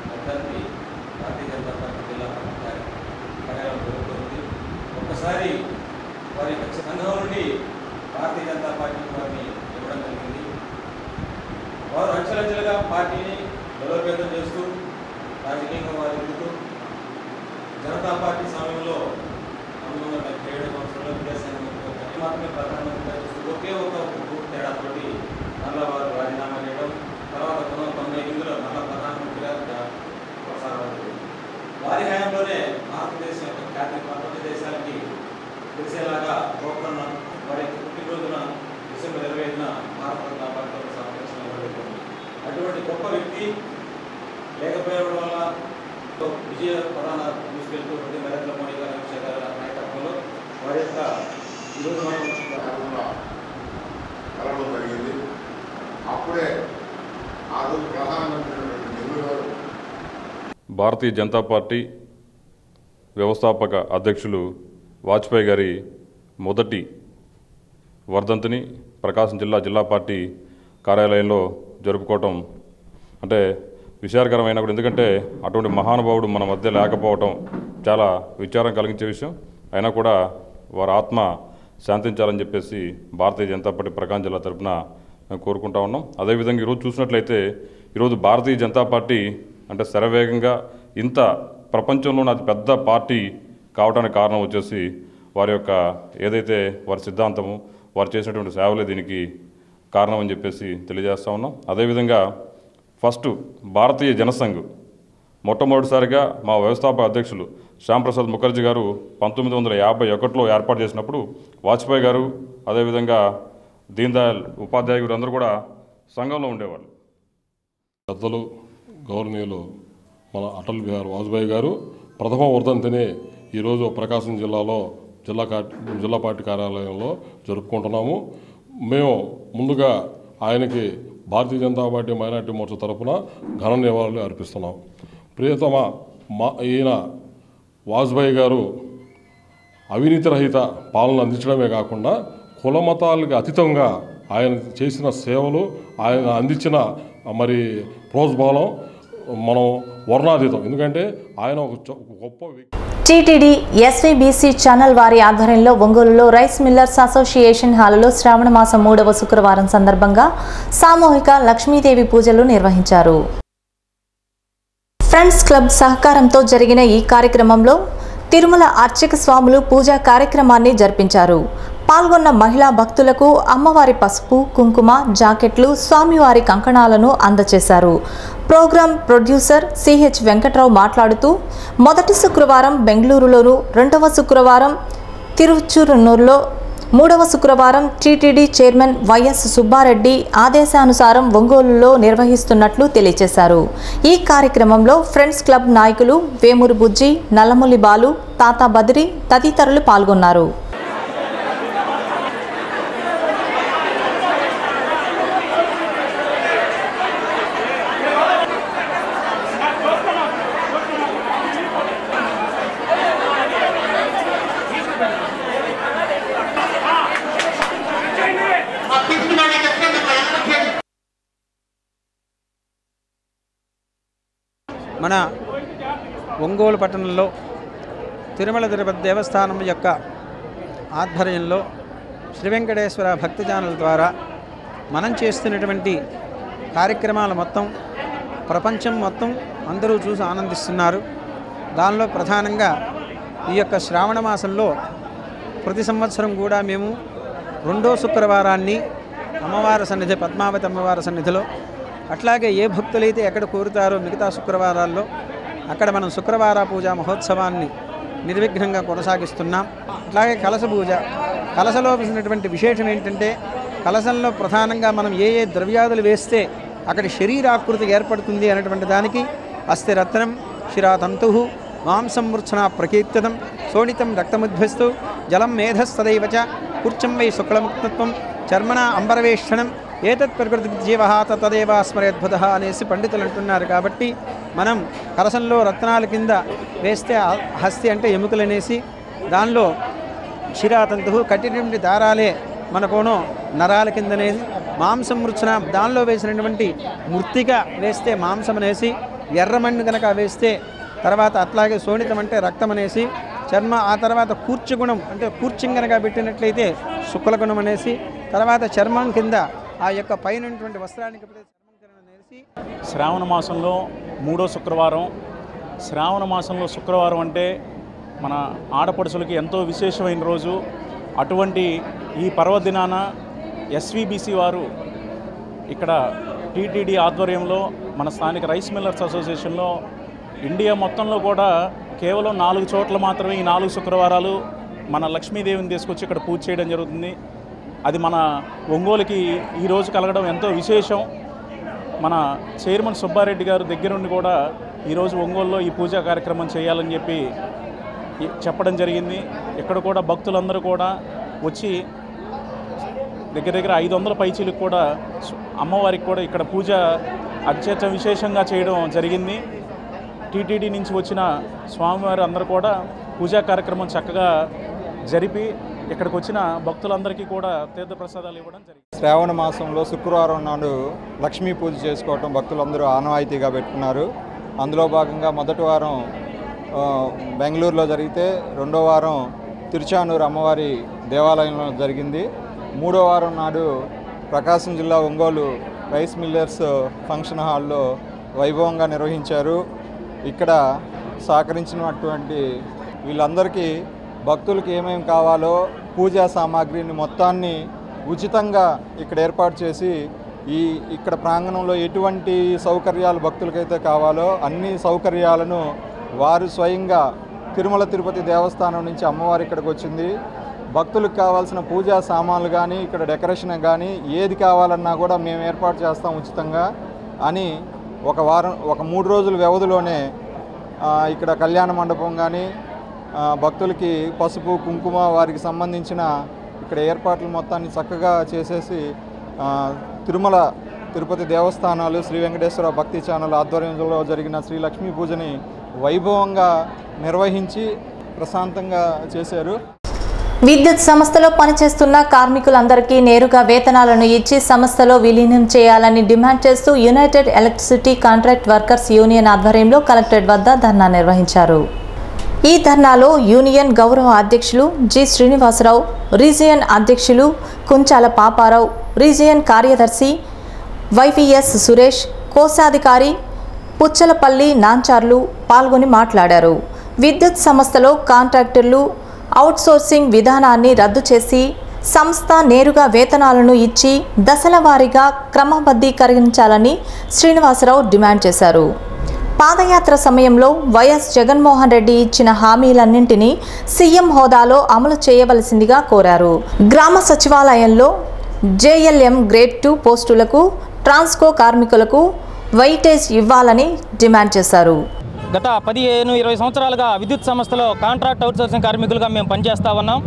S5: వర్ధంతి భారతీయ జనతా పార్టీ జిల్లా కార్యాలయం జరుగుతుంది. ఒక్కసారి వారి యొక్క సంఘం నుండి భారతీయ జనతా పార్టీ వారిని ఇవ్వడం జరిగింది. వారు అంచెలంచెలుగా పార్టీని బలోపేతం చేస్తూ రాజకీయంగా వారు ఎదుగుతూ జనతా పార్టీ సమయంలో 1977 సంవత్సరంలో విద్యాశాఖ మాత్రమే ప్రధానమంత్రిగా చేస్తూ ఒకే ఒక తేడాతోటి మళ్ళా వారు రాజీనామా చేయడం, తర్వాత 1998లో మళ్ళా ప్రధానమంత్రిగా కొనసాగడం. వారి హయాంలోనే భారతదేశం యొక్క ఖ్యాతి ప్రపంచ దేశాలకి తెలిసేలాగా గోకర్ణ వారి యొక్క పుట్టినరోజున డిసెంబర్ 25న భారత జనతా పార్టీలో సమావేశం నిర్వహించింది. అటువంటి గొప్ప వ్యక్తి లేకపోవడం వల్ల విజయ ప్రధాన తీసుకెళ్తూ నరేంద్ర మోడీ గారి అమిత్ షా గారి నాయకత్వంలో వారి యొక్క ఈరోజు మనం
S11: కలవడం జరిగింది. అప్పుడే ఆ రోజు ప్రధానమంత్రి నెహ్రూ గారు
S12: భారతీయ జనతా పార్టీ వ్యవస్థాపక అధ్యక్షులు వాజ్పేయి గారి మొదటి వర్ధంతిని ప్రకాశం జిల్లా పార్టీ కార్యాలయంలో జరుపుకోవటం అంటే విచారకరమైన కూడా, ఎందుకంటే అటువంటి మహానుభావుడు మన మధ్య లేకపోవటం చాలా విచారం కలిగించే విషయం. అయినా కూడా వారి ఆత్మ శాంతించాలని చెప్పేసి భారతీయ జనతా పార్టీ ప్రకాశం జిల్లా తరఫున మేము కోరుకుంటా ఉన్నాం. అదేవిధంగా ఈరోజు చూసినట్లయితే ఈరోజు భారతీయ జనతా పార్టీ అంటే శరవేగంగా ఇంత ప్రపంచంలోని అతి పెద్ద పార్టీ కావడానికి కారణం వచ్చేసి వారి యొక్క ఏదైతే వారి సిద్ధాంతము, వారు చేసినటువంటి సేవలే దీనికి కారణం అని చెప్పేసి తెలియజేస్తూ ఉన్నాం. అదేవిధంగా ఫస్ట్ భారతీయ జనసంఘ్ మొట్టమొదటిసారిగా మా వ్యవస్థాపక అధ్యక్షులు శ్యాంప్రసాద్ ముఖర్జీ గారు 1951లో ఏర్పాటు చేసినప్పుడు వాజ్పేయి గారు అదేవిధంగా దీన్ దయాళ్ ఉపాధ్యాయ గారు అందరూ కూడా సంఘంలో ఉండేవాళ్ళు.
S9: పెద్దలు గౌరవనీయులు మన అటల్ బిహారీ వాజ్పేయి గారు ప్రథమ వర్ధంతిని ఈరోజు ప్రకాశం జిల్లాలో జిల్లా పార్టీ కార్యాలయంలో జరుపుకుంటున్నాము. మేము ముందుగా ఆయనకి భారతీయ జనతా పార్టీ మైనార్టీ మోర్చా తరఫున ఘన నివాళులు అర్పిస్తున్నాం. ప్రియతమ ఈయన వాజ్పేయి గారు అవినీతి రహిత పాలన అందించడమే కాకుండా కుల మతాలకు అతీతంగా ఆయన చేసిన సేవలు, ఆయన అందించిన మరి ప్రోత్సాహం మనం వర్ణాతీతం. ఎందుకంటే ఆయన ఒక గొప్ప వ్యక్తి.
S1: టీటీడీ ఎస్వీబీసీ ఛానల్ వారి ఆధ్వర్యంలో ఒంగోలులో రైస్ మిల్లర్స్ అసోసియేషన్ హాలులో శ్రావణ మాసం 3వ శుక్రవారం సందర్భంగా సామూహిక లక్ష్మీదేవి పూజలు నిర్వహించారు. ఫ్రెండ్స్ క్లబ్ సహకారంతో జరిగిన ఈ కార్యక్రమంలో తిరుమల అర్చక స్వాములు పూజా కార్యక్రమాన్ని జరిపించారు. పాల్గొన్న మహిళా భక్తులకు అమ్మవారి పసుపు, కుంకుమ, జాకెట్లు, స్వామివారి కంకణాలను అందజేశారు. ప్రోగ్రాం ప్రొడ్యూసర్ సిహెచ్ వెంకట్రావు మాట్లాడుతూ మొదటి శుక్రవారం బెంగళూరులోను, 2వ శుక్రవారం తిరుచురునూరులో, 3వ శుక్రవారం టీటీడీ చైర్మన్ వైఎస్ సుబ్బారెడ్డి ఆదేశానుసారం ఒంగోలులో నిర్వహిస్తున్నట్లు తెలియజేశారు. ఈ కార్యక్రమంలో ఫ్రెండ్స్ క్లబ్ నాయకులు వేమూరు బుజ్జి, నల్లమల్లి బాలు, తాతా బద్రి తదితరులు పాల్గొన్నారు.
S13: మన ఒంగోలు పట్టణంలో తిరుమల తిరుపతి దేవస్థానం యొక్క ఆధ్వర్యంలో శ్రీ వెంకటేశ్వర భక్తి ఛానల్ ద్వారా మనం చేస్తున్నటువంటి కార్యక్రమాలు మొత్తం ప్రపంచం మొత్తం అందరూ చూసి ఆనందిస్తున్నారు. దానిలో ప్రధానంగా ఈ యొక్క శ్రావణ మాసంలో ప్రతి సంవత్సరం కూడా మేము 2వ శుక్రవారాన్ని అమ్మవారి సన్నిధి, పద్మావతి అమ్మవారి సన్నిధిలో, అట్లాగే ఏ భక్తులైతే ఎక్కడ కోరుతారో మిగతా శుక్రవారాల్లో అక్కడ మనం శుక్రవార పూజా మహోత్సవాన్ని నిర్విఘ్నంగా కొనసాగిస్తున్నాం. అట్లాగే కలశ పూజ, కలశలో ఉన్నటువంటి విశేషం ఏంటంటే కలశంలో ప్రధానంగా మనం ఏ ఏ ద్రవ్యాదులు వేస్తే అక్కడ శరీరాకృతి ఏర్పడుతుంది అనేటువంటి దానికి అస్థిరత్నం, శిరాతంతు, మాంసం మూర్ఛన ప్రకీర్తితం, శోణితం రక్తముద్భస్తు, జలం మేధస్తదైవచ, కూర్చం వై శుక్లముక్తత్వం, చర్మణ అంబరవేక్షణం, ఏతత్ ప్రకృతి జీవ తదేవ స్మరేద్భుత అనేసి పండితులు అంటున్నారు. కాబట్టి మనం కలశంలో రత్నాల కింద వేస్తే హస్తి అంటే ఎముకలు అనేసి, దానిలో శిరాతంతు కట్టినటువంటి దారాలే మనకోనో నరాల కిందనేసి, మాంసం మృత్సన దానిలో వేసినటువంటి మృత్తిక వేస్తే మాంసం అనేసి, ఎర్రమన్ను కనుక వేస్తే తర్వాత అట్లాగే శోణితం అంటే రక్తం అనేసి, చర్మ ఆ తర్వాత కూర్చుగుణం అంటే కూర్చుం కనుక పెట్టినట్లయితే శుక్లగుణం అనేసి, తర్వాత చర్మం కింద ఆ యొక్క పైన వస్త్రానికి అనేసి.
S14: శ్రావణ మాసంలో 3వ శుక్రవారం. శ్రావణ మాసంలో శుక్రవారం అంటే మన ఆడపడుచులకి ఎంతో విశేషమైన రోజు. అటువంటి ఈ పర్వదినాన ఎస్వీబీసీ వారు ఇక్కడ టీటీడీ ఆధ్వర్యంలో మన స్థానిక రైస్ మిల్లర్స్ అసోసియేషన్లో ఇండియా మొత్తంలో కూడా కేవలం 4 చోట్ల మాత్రమే ఈ 4 శుక్రవారాలు మన లక్ష్మీదేవిని తీసుకొచ్చి ఇక్కడ పూజ చేయడం జరుగుతుంది. అది మన ఒంగోలుకి ఈరోజు కలగడం ఎంతో విశేషం. మన చైర్మన్ సుబ్బారెడ్డి గారు దగ్గరుండి కూడా ఈరోజు ఒంగోలులో ఈ పూజా కార్యక్రమం చేయాలని చెప్పి చెప్పడం జరిగింది. ఇక్కడ కూడా భక్తులందరూ కూడా వచ్చి దగ్గర 500 పైచీలకు కూడా అమ్మవారికి కూడా ఇక్కడ పూజ అత్యంత విశేషంగా చేయడం జరిగింది. టీటీడీ నుంచి వచ్చిన స్వామివారు అందరూ కూడా పూజా కార్యక్రమం చక్కగా జరిపి ఇక్కడికి వచ్చిన భక్తులందరికీ కూడా తీర్థప్రసాదాలు ఇవ్వడం జరిగింది.
S10: శ్రావణ మాసంలో శుక్రవారం నాడు లక్ష్మీ పూజ చేసుకోవటం భక్తులందరూ ఆనవాయితీగా పెట్టుకున్నారు. అందులో భాగంగా మొదటి వారం బెంగళూరులో జరిగితే రెండో వారం తిరుచానూరు అమ్మవారి దేవాలయంలో జరిగింది. మూడో వారం నాడు ప్రకాశం జిల్లా ఒంగోలు రైస్ మిల్లర్స్ ఫంక్షన్ హాల్లో వైభవంగా నిర్వహించారు. ఇక్కడ సహకరించినటువంటి వీళ్ళందరికీ భక్తులకు ఏమేమి కావాలో పూజా సామాగ్రిని మొత్తాన్ని ఉచితంగా ఇక్కడ ఏర్పాటు చేసి ఇక్కడ ప్రాంగణంలో ఎటువంటి సౌకర్యాలు భక్తులకైతే కావాలో అన్ని సౌకర్యాలను వారు స్వయంగా తిరుమల తిరుపతి దేవస్థానం నుంచి అమ్మవారు ఇక్కడికి వచ్చింది. భక్తులకు కావాల్సిన పూజా సామాన్లు కానీ ఇక్కడ డెకరేషన్ కానీ ఏది కావాలన్నా కూడా మేము ఏర్పాటు చేస్తాం ఉచితంగా అని ఒక 3 రోజుల వ్యవధిలోనే ఇక్కడ కళ్యాణ మండపం కానీ భక్తులకి పసుపు కుంకుమ వారికి సంబంధించిన ఇక్కడ ఏర్పాట్లు మొత్తాన్ని చక్కగా చేసేసి తిరుమల తిరుపతి దేవస్థానాలు శ్రీ వెంకటేశ్వర భక్తి ఛానల్ ఆధ్వర్యంలో జరిగిన శ్రీ లక్ష్మీ పూజని వైభవంగా నిర్వహించి ప్రశాంతంగా చేశారు.
S1: విద్యుత్ సంస్థలో పనిచేస్తున్న కార్మికులందరికీ నేరుగా వేతనాలను ఇచ్చి సంస్థలో విలీనం చేయాలని డిమాండ్ చేస్తూ United electricity contract workers union ఆధ్వర్యంలో కలెక్టరేట్ వద్ద ధర్నా నిర్వహించారు. ఈ ధర్నాలో యూనియన్ గౌరవ అధ్యక్షులు జి శ్రీనివాసరావు, రీజియన్ అధ్యక్షులు కుంచాల పాపారావు, రీజియన్ కార్యదర్శి వైవిఎస్ సురేష్, కోశాధికారి పుచ్చలపల్లి నాంచార్లు పాల్గొని మాట్లాడారు. విద్యుత్ సంస్థలో కాంట్రాక్టర్లు అవుట్సోర్సింగ్ విధానాన్ని రద్దు చేసి సంస్థ నేరుగా వేతనాలను ఇచ్చి దశల వారీగా క్రమబద్ధీకరించాలని శ్రీనివాసరావు డిమాండ్ చేశారు. పాదయాత్ర సమయంలో వైఎస్ జగన్మోహన్ రెడ్డి ఇచ్చిన హామీలన్నింటినీ సీఎం హోదాలో అమలు చేయవలసిందిగా కోరారు. గ్రామ సచివాలయంలో జేఎల్ఎం గ్రేడ్ 2 పోస్టులకు ట్రాన్స్కో కార్మికులకు వైటేజ్ ఇవ్వాలని డిమాండ్ చేశారు.
S15: గత 15-20 సంవత్సరాలుగా విద్యుత్ సంస్థలో కాంట్రాక్ట్ అవుట్సోర్సింగ్ కార్మికులుగా మేము పనిచేస్తూ ఉన్నాం.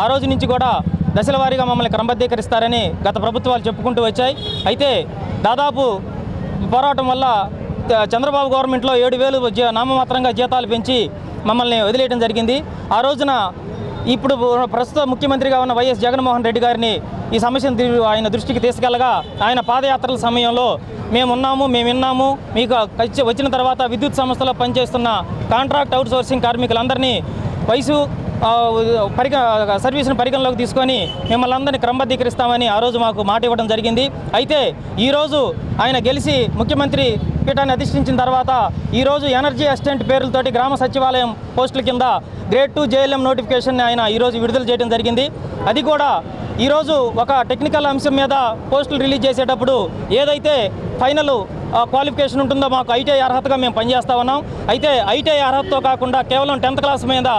S15: ఆ రోజు నుంచి కూడా దశల వారీగా మమ్మల్ని క్రమబద్ధీకరిస్తారని గత ప్రభుత్వాలు చెప్పుకుంటూ వచ్చాయి. అయితే దాదాపు పోరాటం వల్ల చంద్రబాబు గవర్నమెంట్లో 7,000 నామమాత్రంగా జీతాలు పెంచి మమ్మల్ని వదిలేయడం జరిగింది. ఆ రోజున ఇప్పుడు ప్రస్తుత ముఖ్యమంత్రిగా ఉన్న వైఎస్ జగన్మోహన్ రెడ్డి గారిని ఈ సమస్యను ఆయన దృష్టికి తీసుకెళ్లగా ఆయన పాదయాత్రల సమయంలో మేము విన్నాము, మీకు వచ్చిన తర్వాత విద్యుత్ సంస్థలో పనిచేస్తున్న కాంట్రాక్ట్ అవుట్సోర్సింగ్ కార్మికులందరినీ వయసు సర్వీస్ను పరిగణలోకి తీసుకొని మిమ్మల్ని అందరినీ క్రమబద్ధీకరిస్తామని ఆ రోజు మాకు మాట ఇవ్వడం జరిగింది. అయితే ఈరోజు ఆయన గెలిచి ముఖ్యమంత్రి పీఠాన్ని అధిష్ఠించిన తర్వాత ఈరోజు ఎనర్జీ అసిస్టెంట్ పేర్లతోటి గ్రామ సచివాలయం పోస్టుల కింద గ్రేడ్ 2 జేఎల్ఎం నోటిఫికేషన్ ఆయన ఈరోజు విడుదల చేయడం జరిగింది. అది కూడా ఈరోజు ఒక టెక్నికల్ అంశం మీద పోస్టులు రిలీజ్ చేసేటప్పుడు ఏదైతే ఫైనల్ క్వాలిఫికేషన్ ఉంటుందో మాకు ఐటీఐ అర్హతగా మేము పనిచేస్తూ ఉన్నాం. అయితే ఐటీఐ అర్హతతో కాకుండా కేవలం 10th క్లాస్ మీద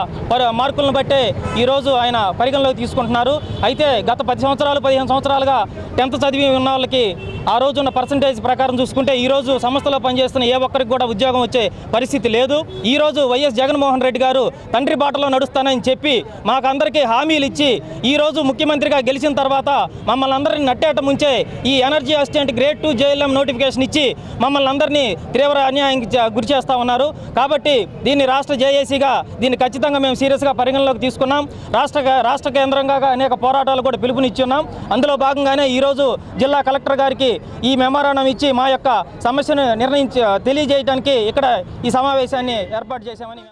S15: మార్కులను బట్టే ఈరోజు ఆయన పరిగణలోకి తీసుకుంటున్నారు. అయితే గత 10-15 సంవత్సరాలుగా 10th చదివి ఉన్న వాళ్ళకి ఆ రోజున్న పర్సంటేజ్ ప్రకారం చూసుకుంటే ఈరోజు సంస్థలో పనిచేస్తున్న ఏ ఒక్కరికి కూడా ఉద్యోగం వచ్చే పరిస్థితి లేదు. ఈరోజు వైఎస్ జగన్మోహన్ రెడ్డి గారు తండ్రి బాటలో నడుస్తానని చెప్పి మాకందరికీ హామీలు ఇచ్చి ఈరోజు ముఖ్యమంత్రిగా గెలిచిన తర్వాత మమ్మల్ని అందరినీ నట్టేట ముంచే ఈ energy assistant grade 2 JLM notification ఇచ్చి మమ్మల్ని అందరినీ తీవ్ర అన్యాయానికి గురి చేస్తూ ఉన్నారు. కాబట్టి దీన్ని రాష్ట్ర జేఏసీగా దీన్ని ఖచ్చితంగా మేము సీరియస్గా పరిగణలోకి తీసుకున్నాం. రాష్ట్ర కేంద్రంగా అనేక పోరాటాలు కూడా పిలుపునిచ్చున్నాం. అందులో భాగంగానే ఈరోజు జిల్లా కలెక్టర్ గారికి ఈ మెమోరాండం ఇచ్చి మా యొక్క సమస్యను తెలియజేయడానికి ఇక్కడ ఈ సమావేశాన్ని ఏర్పాటు చేశామని.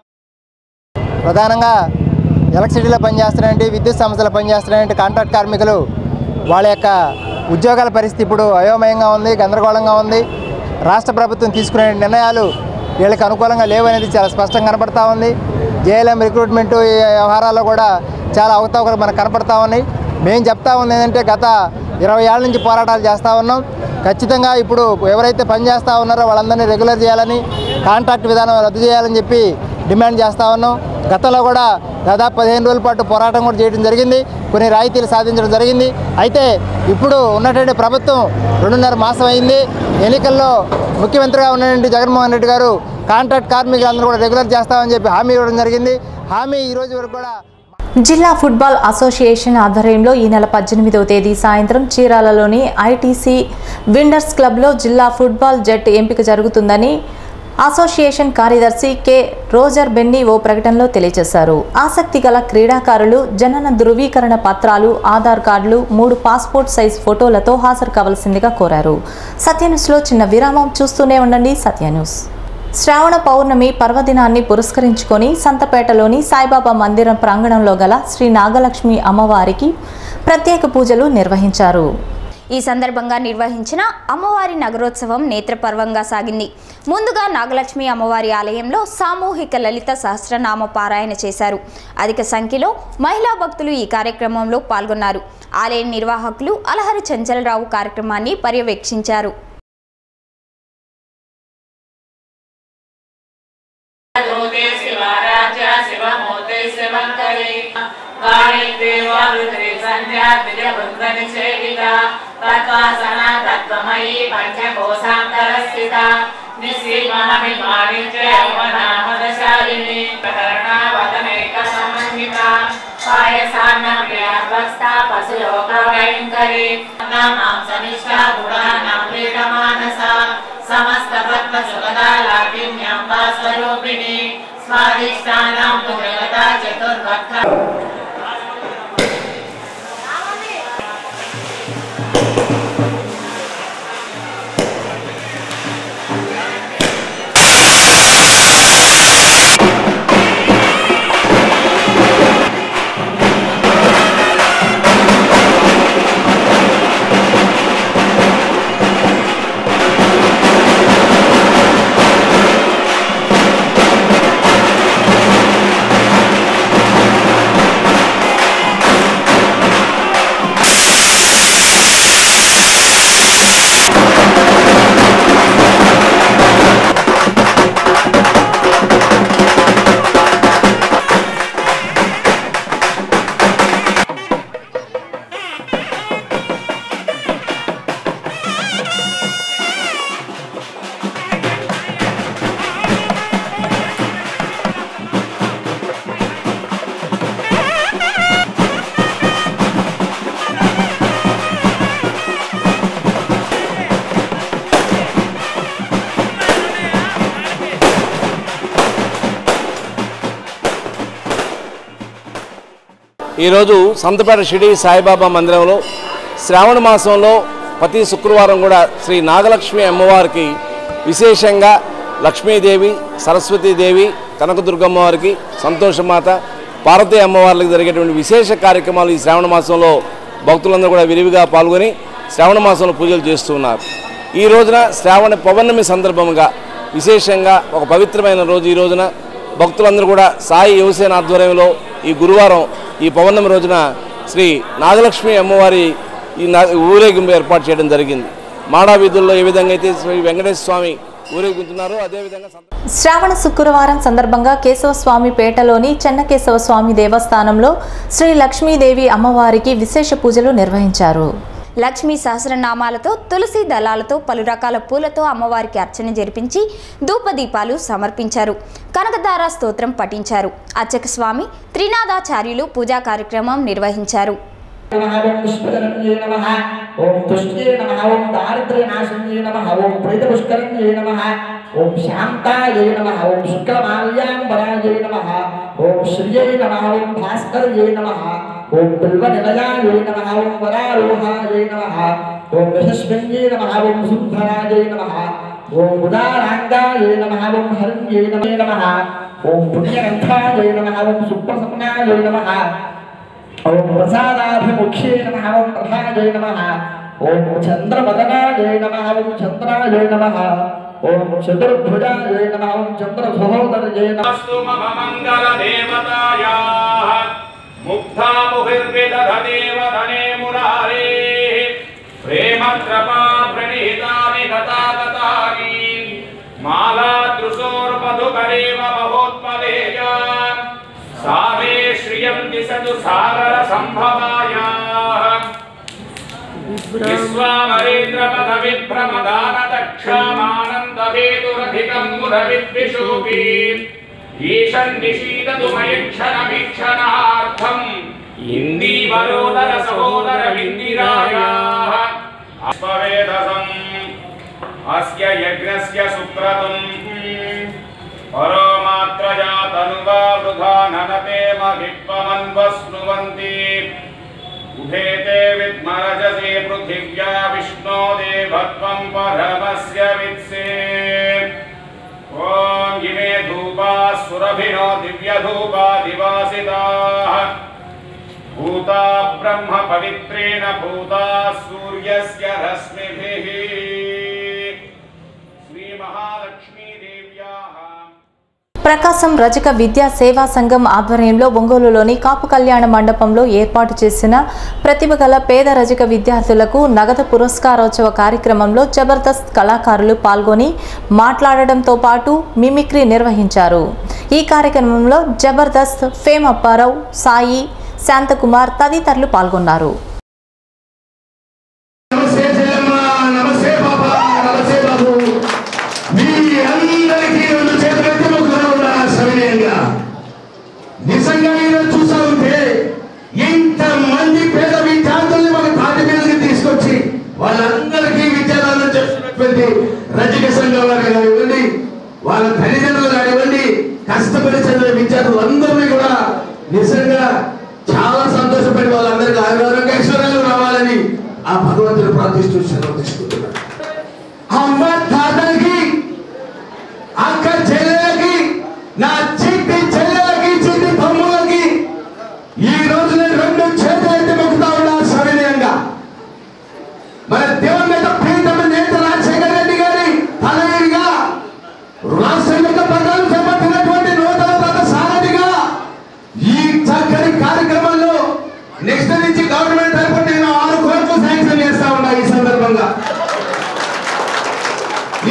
S16: ప్రధానంగా ఎలక్ట్రిసిటీలో పనిచేస్తున్నటువంటి విద్యుత్ సంస్థలో పనిచేస్తున్నటువంటి కాంట్రాక్ట్ కార్మికులు వాళ్ళ యొక్క ఉద్యోగాల పరిస్థితి ఇప్పుడు అయోమయంగా ఉంది, గందరగోళంగా ఉంది. రాష్ట్ర ప్రభుత్వం తీసుకునే నిర్ణయాలు వీళ్ళకి అనుకూలంగా లేవనేది చాలా స్పష్టంగా కనపడతా ఉంది. జేఎల్ఎం రిక్రూట్మెంటు ఈ వ్యవహారాల్లో కూడా చాలా అవకతవకలు మనకు కనపడతా ఉన్నాయి. మేము చెప్తా ఉంది ఏంటంటే గత 20 ఏళ్ళ నుంచి పోరాటాలు చేస్తూ ఉన్నాం. ఖచ్చితంగా ఇప్పుడు ఎవరైతే పనిచేస్తూ ఉన్నారో వాళ్ళందరినీ రెగ్యులర్ చేయాలని, కాంట్రాక్ట్ విధానం రద్దు చేయాలని చెప్పి డిమాండ్ చేస్తూ ఉన్నాం. గతంలో కూడా దాదాపు 15 రోజుల పాటు పోరాటం కూడా చేయడం జరిగింది. కొన్ని రాయితీలు సాధించడం జరిగింది. అయితే ఇప్పుడు ఉన్నటువంటి ప్రభుత్వం 2.5 మాసం అయింది. ఎన్నికల్లో ముఖ్యమంత్రిగా ఉన్నటువంటి జగన్మోహన్ రెడ్డి గారు కాంట్రాక్ట్ కార్మికులందరూ కూడా రెగ్యులర్ చేస్తామని చెప్పి హామీ ఇవ్వడం జరిగింది. హామీ ఈ రోజు వరకు కూడా
S1: జిల్లా ఫుట్బాల్ అసోసియేషన్ ఆధ్వర్యంలో ఈ నెల 18వ తేదీ సాయంత్రం చీరాలలోని ఐటీసీ విండర్స్ క్లబ్లో జిల్లా ఫుట్బాల్ జట్టు ఎంపిక జరుగుతుందని అసోసియేషన్ కార్యదర్శి కె రోజర్ బెన్నీ ఓ ప్రకటనలో తెలియజేశారు. ఆసక్తి గల క్రీడాకారులు జనన ధృవీకరణ పత్రాలు, ఆధార్ కార్డులు, 3 పాస్పోర్ట్ సైజ్ ఫోటోలతో హాజరు కావాల్సిందిగా కోరారు. సత్యన్యూస్లో చిన్న విరామం. చూస్తూనే ఉండండి సత్యన్యూస్. శ్రావణ పౌర్ణమి పర్వదినాన్ని పురస్కరించుకొని సంతపేటలోని సాయిబాబా మందిరం ప్రాంగణంలో గల శ్రీ నాగలక్ష్మి అమ్మవారికి ప్రత్యేక పూజలు నిర్వహించారు.
S3: ఈ సందర్భంగా నిర్వహించిన అమ్మవారి నగరోత్సవం నేత్రపర్వంగా సాగింది. ముందుగా నాగలక్ష్మి అమ్మవారి ఆలయంలో సామూహిక లలిత సహస్రనామ పారాయణ చేశారు. అధిక సంఖ్యలో మహిళా భక్తులు ఈ కార్యక్రమంలో పాల్గొన్నారు. ఆలయ నిర్వాహకులు అలహరి చంచలరావు కార్యక్రమాన్ని పర్యవేక్షించారు.
S17: समस्त भक्त सुखदा लाभिन्यं वास्वरूपिणी स्वादिष्टानां पुण्यवता चतुर्भक्त
S18: ఈరోజు సంతపేట షిరిడి సాయిబాబా మందిరంలో శ్రావణ మాసంలో ప్రతి శుక్రవారం కూడా శ్రీ నాగలక్ష్మి అమ్మవారికి విశేషంగా లక్ష్మీదేవి, సరస్వతీదేవి, కనకదుర్గమ్మ వారికి, సంతోషమాత, పార్వతీ అమ్మవార్లకు జరిగేటువంటి విశేష కార్యక్రమాలు ఈ శ్రావణ మాసంలో భక్తులందరూ కూడా విరివిగా పాల్గొని శ్రావణ మాసంలో పూజలు చేస్తున్నారు. ఈ రోజున శ్రావణ పౌర్ణమి సందర్భంగా విశేషంగా ఒక పవిత్రమైన రోజు. ఈ రోజున భక్తులందరూ కూడా సాయి యువసేన ఆధ్వర్యంలో ఈ గురువారం ఈ పౌర్ణమి రోజున శ్రీ నాగలక్ష్మి అమ్మవారి ఈ ఊరేగింపు ఏర్పాటు చేయడం జరిగింది. మాడా వీధుల్లో ఏ విధంగా అయితే శ్రీ వెంకటేశ్వర స్వామి ఊరేగుతున్నారో అదేవిధంగా
S1: శ్రావణ శుక్రవారం సందర్భంగా కేశవస్వామి పేటలోని చెన్నకేశవ స్వామి దేవస్థానంలో శ్రీ లక్ష్మీదేవి అమ్మవారికి విశేష పూజలు నిర్వహించారు.
S3: లక్ష్మీ సహస్రనామాలతో, తులసి దళాలతో, పలు రకాల పూలతో అమ్మవారికి అర్చన జరిపించి ధూపదీపాలు సమర్పించారు. కనకదార స్తోత్రం పఠించారు. అర్చక స్వామి త్రినాథాచార్యులు పూజా కార్యక్రమం నిర్వహించారు.
S19: ఓం తుష్ట్యే నమః, ఓం దారిద్ర్యనాశిన్యే నమః, ఓం ప్రీతపుష్కరణ్యే నమః, ఓం శాంతాయే నమః, ఓం శుక్లమాల్యాంబరాయే నమః, ఓం శ్రియే నమః, ఓం భాస్కర్యే నమః, ఓం బిల్వనిలయాయే నమః, ఓం వరారోహాయే నమః, ఓం యశస్విన్యే నమః, ఓం సుందరాయే నమః, ఓం ఉదారాంగాయే నమః, ఓం హరిణ్యే నమః, ఓం పుణ్యగంధాయే నమః, ఓం సుప్రసన్నాయే నమః, ఓం ప్రసాదాభిముఖ్యే నమః, ఓం ప్రధాయే నమః, ఓం చంద్రవదనాయే నమః, ఓం చంద్రాయే నమః, ఓం చతుర్భుజాయే నమః, ఓం చంద్రసహోదర్యే నమః.
S20: మంగళదేవతాయాః ముగ్ధాముహిర్విదధదేవ ధనే మురారేః ప్రేమత్రపా ప్రణీతాని గతాగతాని మాలాదృశోర్మధుకరేవ మహోత్పలేయా సామే శ్రియం దిశతు సాగర సంభవాయాః విశ్వామరేంద్రపద విభ్రమదాన దక్షామానందభేతురధికం మురవిద్విషోపి ఈశన్ నిషీదతు మయక్షణమీక్షణార్థం ఇందీవరోదర సహోదర విందిరాయాః అశ్వవేదసం अस्य यज्ञस्य सुक्रतुम् परोमात्रया तनुवा वृथा ननते महित्वमन्वस्नुवन्ति उभेते विद्मरजसे पृथिव्या विष्णो देवत्वं परमस्य वित्से ॐ इमे धूपाः सुरभिनो दिव्यधूपा दिवासिताः भूता ब्रह्म पवित्रेण भूता सूर्यस्य रश्मिभिः श्री महालक्ष्मी देव्याः
S1: ప్రకాశం రజక విద్యా సేవా సంఘం ఆధ్వర్యంలో ఒంగోలులోని కాపు కళ్యాణ మండపంలో ఏర్పాటు చేసిన ప్రతిభ గల పేద రజక విద్యార్థులకు నగదు పురస్కారోత్సవ కార్యక్రమంలో జబర్దస్త్ కళాకారులు పాల్గొని మాట్లాడడంతో పాటు మిమిక్రీ నిర్వహించారు. ఈ కార్యక్రమంలో జబర్దస్త్ ఫేమ్ అప్పారావు, సాయి, శాంతకుమార్ తదితరులు పాల్గొన్నారు.
S21: నిజంగా ఈరోజు చూసా ఉంటే ఇంతమంది పేద విద్యార్థుల్ని మన తాటి మీదకి తీసుకొచ్చి వాళ్ళందరికీ విద్యాదానం చేస్తున్నటువంటి రజక సంఘం వారు కానివ్వండి, వాళ్ళ తల్లిదండ్రులు కానివ్వండి, కష్టపడి చదివే విద్యార్థులందరినీ కూడా నిజంగా చాలా సంతోషపడి వాళ్ళందరికీ ఆరోగ్య ఐశ్వర్యాలు రావాలని ఆ భగవంతుని ప్రార్థిస్తూ సెలవు తీసుకుంటున్నారు. అమ్మ తాతకి, అక్క చెల్లెలకి, నా చిట్టి చెల్లెలకి, చిట్టి తమ్ములకి ఈ రోజు నేను 2 చేతులు అయితే మొక్కుతా ఉన్నా సవినయంగా. మన దేవుని మీద ప్రీతమ నేత రాజశేఖర రెడ్డి గారి తనయుడిగా రాష్ట్రం యొక్క ప్రధాన చేపట్టినటువంటి నూతన రథ సారథిగా ఈ చక్కని కార్యక్రమంలో నెక్స్ట్ నుంచి గవర్నమెంట్ తరఫున నేను 6 కోట్లు శాంక్షన్ చేస్తా ఉన్నా. ఈ సందర్భంగా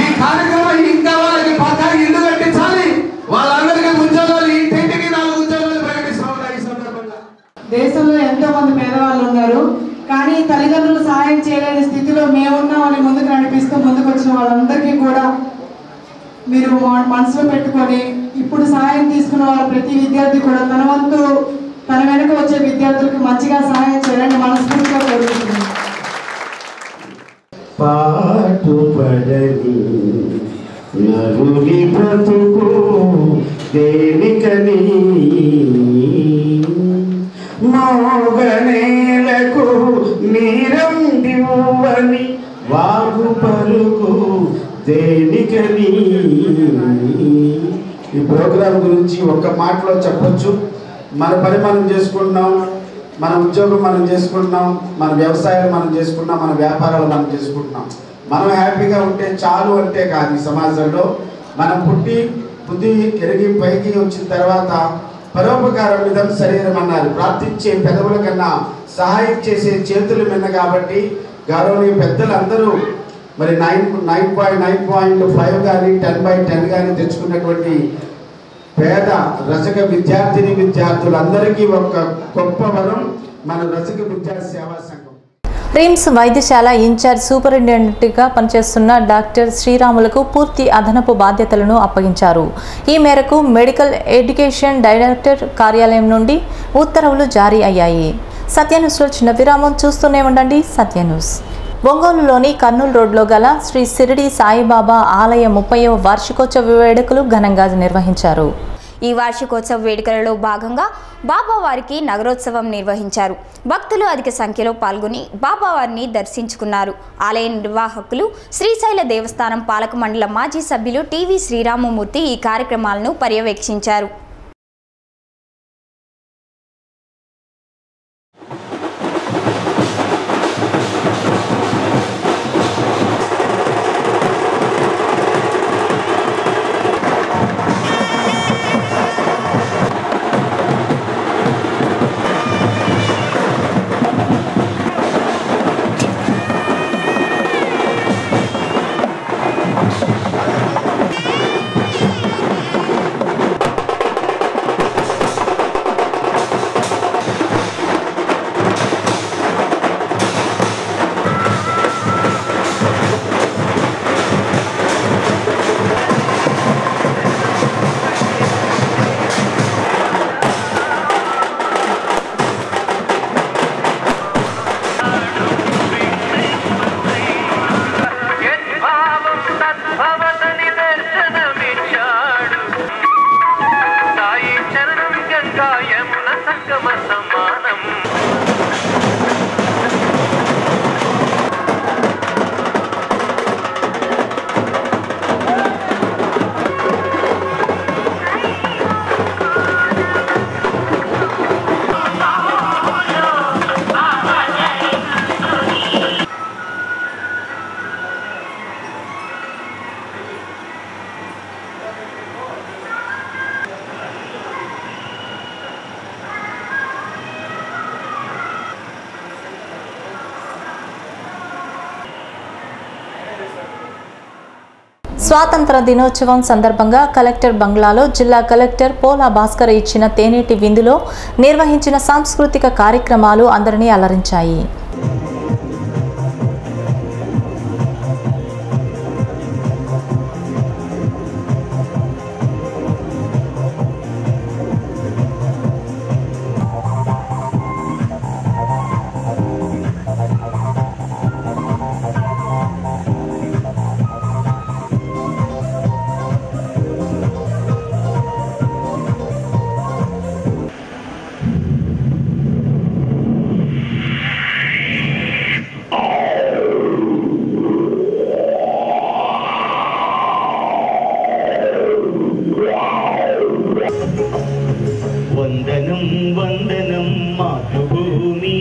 S21: ఈ కార్యక్రమం ఇంకా వాళ్ళకి పక్కా ఇల్లు కట్టించాలి, వాళ్ళందరికీ ఉద్యోగాలు, ఇంటింటికి 4 ఉద్యోగాలు ప్రకటిస్తా ఉన్నా. ఈ సందర్భంగా
S22: దేశంలో ఎంతో మంది పేదవాళ్ళు ఉన్నారు, కానీ తల్లిదండ్రులు సహాయం చేయలేని స్థితిలో మేమున్నామని ముందుకు నడిపిస్తూ ముందుకు వచ్చిన వాళ్ళందరికీ కూడా మీరు మనసులో పెట్టుకొని ఇప్పుడు సహాయం తీసుకున్న వాళ్ళ ప్రతి విద్యార్థి కూడా తన వంతు తన వెనుక వచ్చే విద్యార్థులకు మంచిగా సహాయం చేయాలని మనస్ఫూర్తిగా కోరుకుంటున్నాను.
S21: పాటుపడని నరుని బ్రతుకు దేనికని మోగనేలకు నీరందివ్వని వాగు పలుకు దేనికని. ఈ ప్రోగ్రాం గురించి ఒక్క మాటలో చెప్పొచ్చు. మన పని మనం చేసుకుంటున్నాం, మన ఉద్యోగం మనం చేసుకుంటున్నాం, మన వ్యవసాయం మనం చేసుకుంటున్నాం, మన వ్యాపారాలు మనం చేసుకుంటున్నాం. మనం హ్యాపీగా ఉంటే చాలు అంటే కాదు. ఈ సమాజంలో మనం పుట్టి బుద్ధి ఎరిగి పైకి వచ్చిన తర్వాత పరోపకారం విధం శరీరం అన్నారు. ప్రార్థించే పెదవుల కన్నా సహాయం చేసే చేతులు మిన్న. కాబట్టి గౌరవనీయ పెద్దలందరూ మరి 9.5 కానీ 10/10 కానీ తెచ్చుకున్నటువంటి పేద రజక విద్యార్థులందరికీ ఒక గొప్ప వరం మన రజక విద్యా సేవా సంఘం.
S1: రిమ్స్ వైద్యశాల ఇన్ఛార్జ్ సూపరింటెండెంట్గా పనిచేస్తున్న డాక్టర్ శ్రీరాములకు పూర్తి అదనపు బాధ్యతలను అప్పగించారు. ఈ మేరకు మెడికల్ ఎడ్యుకేషన్ డైరెక్టర్ కార్యాలయం నుండి ఉత్తర్వులు జారీ అయ్యాయి. సత్యన్యూస్లో చిన్న విరామం. చూస్తూనే ఉండండి సత్య న్యూస్. ఒంగోలులోని కర్నూలు రోడ్లో గల శ్రీ షిరిడి సాయిబాబా ఆలయ 30వ వార్షికోత్సవ వేడుకలు ఘనంగా నిర్వహించారు.
S3: ఈ వార్షికోత్సవ వేడుకలలో భాగంగా బాబావారికి నగరోత్సవం నిర్వహించారు. భక్తులు అధిక సంఖ్యలో పాల్గొని బాబావారిని దర్శించుకున్నారు. ఆలయ నిర్వాహకులు శ్రీశైల దేవస్థానం పాలక మండలి మాజీ సభ్యులు టీవీ శ్రీరామమూర్తి ఈ కార్యక్రమాలను పర్యవేక్షించారు.
S1: స్వాతంత్ర దినోత్సవం సందర్భంగా కలెక్టర్ బంగ్లాలో జిల్లా కలెక్టర్ పోలా భాస్కర్ ఇచ్చిన తేనేటి విందులో నిర్వహించిన సాంస్కృతిక కార్యక్రమాలు అందరినీ అలరించాయి.
S2: వందనం వందనం మాతృభూమి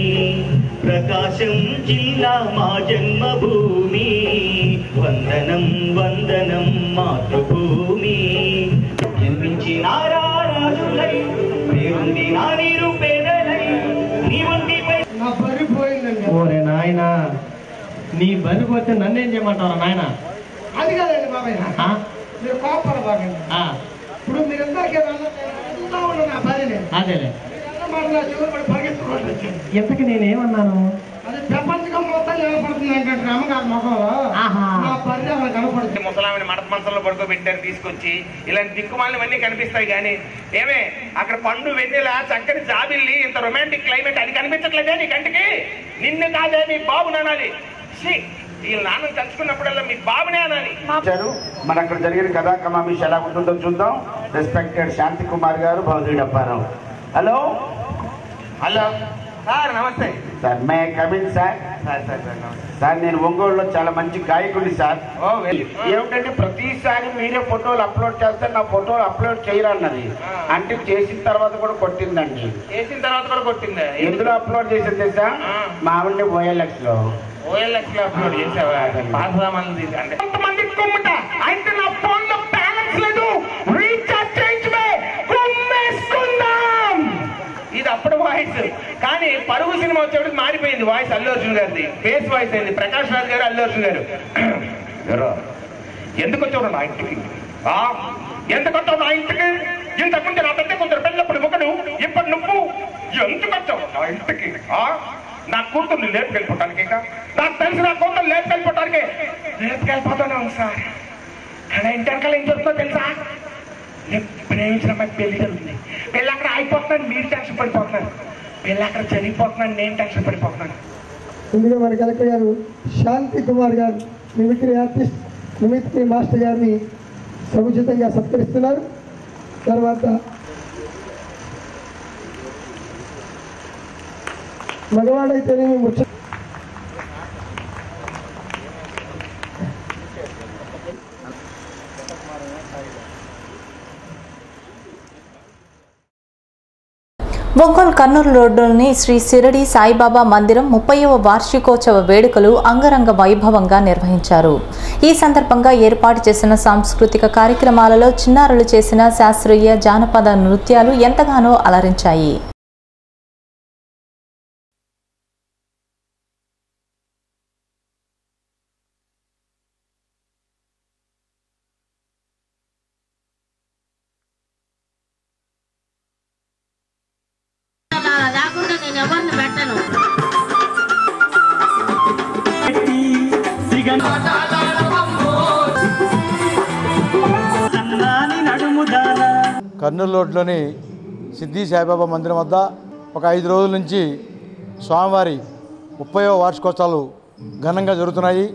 S2: ప్రకాశం జిల్లా మా జన్మభూమి వందనం వందనం మాతృభూమి జన్మించిన రాజులై పేరుంది నా నిరుపేదలై నీ వంటిపై
S21: నా బరి పోయిందండి.
S2: ఓరే నాయనా నీ బరి పోతే నన్నేం చేయమంటారా నాయన?
S21: అది కాదండి బాబాయ్, మీరు కోపడబాగండి. ఇప్పుడు మీరందరికీ నా భార్యనే
S2: అదేలే
S21: నా చెవులు పడి పరిగెత్తుకోండి వచ్చింది.
S2: ఎంతకి నేనేమన్నాను?
S21: అది ప్రపంచకం మొత్తం నిలబడుతుంది ఏంటంటే అమ్మగారి ముఖంలో నా భార్య కనపడుతుంది.
S20: ముసలామిని మడత మంచంలో పడుకోబెట్టారు తీసుకొచ్చి. ఇలాంటి దిక్కుమాలవన్నీ కనిపిస్తాయి కానీ ఏమే అక్కడ పండు వెన్నెల చక్కని జాబిల్లి ఇంత రొమాంటిక్ క్లైమేట్ అది కనిపించట్లేదే నీ కంటికి? నిన్ను కాదే మీ బాబుని అనాలి. వీళ్ళ నాన్నని తలుచుకున్నప్పుడల్లా మీ బాబునే అనాలి.
S4: మన అక్కడ జరిగిన కథా కమామిష్ ఎలా ఉంటుందో చూద్దాం. రెస్పెక్టెడ్ శాంతి కుమార్ గారు, భౌదీ డప్పారావు. హలో హలో
S20: సార్ నమస్తే
S4: sir, may come in sir. Sir నేను ఒంగోలులో చాలా మంచి గాయకుడి సార్. ఏమిటంటే ప్రతిసారి మీరే ఫోటోలు అప్లోడ్ చేస్తే నా ఫోటోలు అప్లోడ్ చేయరన్నది. అంటే చేసిన తర్వాత కూడా కొట్టిందండి.
S20: చేసిన తర్వాత కూడా కొట్టిందా?
S4: ఎందులో అప్లోడ్ చేసింది సార్? మా ఆవిడ OLX లో.
S20: OLX లో అప్లోడ్ చేసావా? పాసరామాలను తీసి అంటే కొంతమంది కుమ్మట అయితే నా ఫోన్ లో బ్యాలెన్స్ లేదు, రీఛార్జ్ చేయించమే, కుమ్మేసుకుందాం. ఇది అప్పుడు వాయిస్. కానీ పరుగు సినిమా వచ్చేప్పుడు మారిపోయింది వాయిస్. అల్లు అర్జున్ గారిది ఫేస్ వాయిస్ అయింది. ప్రకాష్ రాజ్ గారు, అల్లు అర్జున్ గారు. ఎందుకు వచ్చావు నా ఇంటికి? ఎందుకు వచ్చావు నా ఇంటికి? ఇంతకుముందు నా పెద్ద కొందరు పెళ్ళప్పుడు ఒకడు, ఇప్పుడు నువ్వు ఎందుకు వచ్చావు నా ఇంటికి? నా కూతుర్ని లేపుకెళ్ళిపోవటానికి, నాకు తెలిసి నా కూతురు లేపుకెళ్ళిపోవటానికి లేపుకెళ్ళిపోతానే ఉంది సార్. కానీ ఇంటి వెనకాల ఏం జరుగుతుందో తెలుసా? ప్రేమించిన అమ్మాయి పెళ్లి జరుగుతుంది. పెళ్ళి అక్కడ అయిపోతున్నాను, మీరు టెన్షన్ పడిపోతున్నారు. పెళ్ళి అక్కడ జరిగిపోతున్నాను, నేను టెన్షన్ పడిపోతున్నాను.
S21: ముందుగా మన కలెక్టర్ గారు శాంతి కుమార్ గారు, మిమిక్రీ ఆర్టిస్ట్, మిమిక్రీ మాస్టర్ గారిని సముచితంగా సత్కరిస్తున్నారు. తర్వాత మగవాడైతేనేమి ముచ్చ
S1: ఒంగోలు కర్నూలు రోడ్డులోని శ్రీ సిరడి సాయిబాబా మందిరం 30వ వార్షికోత్సవ వేడుకలు అంగరంగ వైభవంగా నిర్వహించారు. ఈ సందర్భంగా ఏర్పాటు చేసిన సాంస్కృతిక కార్యక్రమాలలో చిన్నారులు చేసిన శాస్త్రీయ జానపద నృత్యాలు ఎంతగానో అలరించాయి.
S17: లేకుండా నేను ఎవరిని పెట్టను.
S8: కర్నూలు రోడ్లోని సిద్ధి సాయిబాబా మందిరం వద్ద ఒక 5 రోజుల నుంచి స్వామివారి 30వ వార్షికోత్సవాలు ఘనంగా జరుగుతున్నాయి.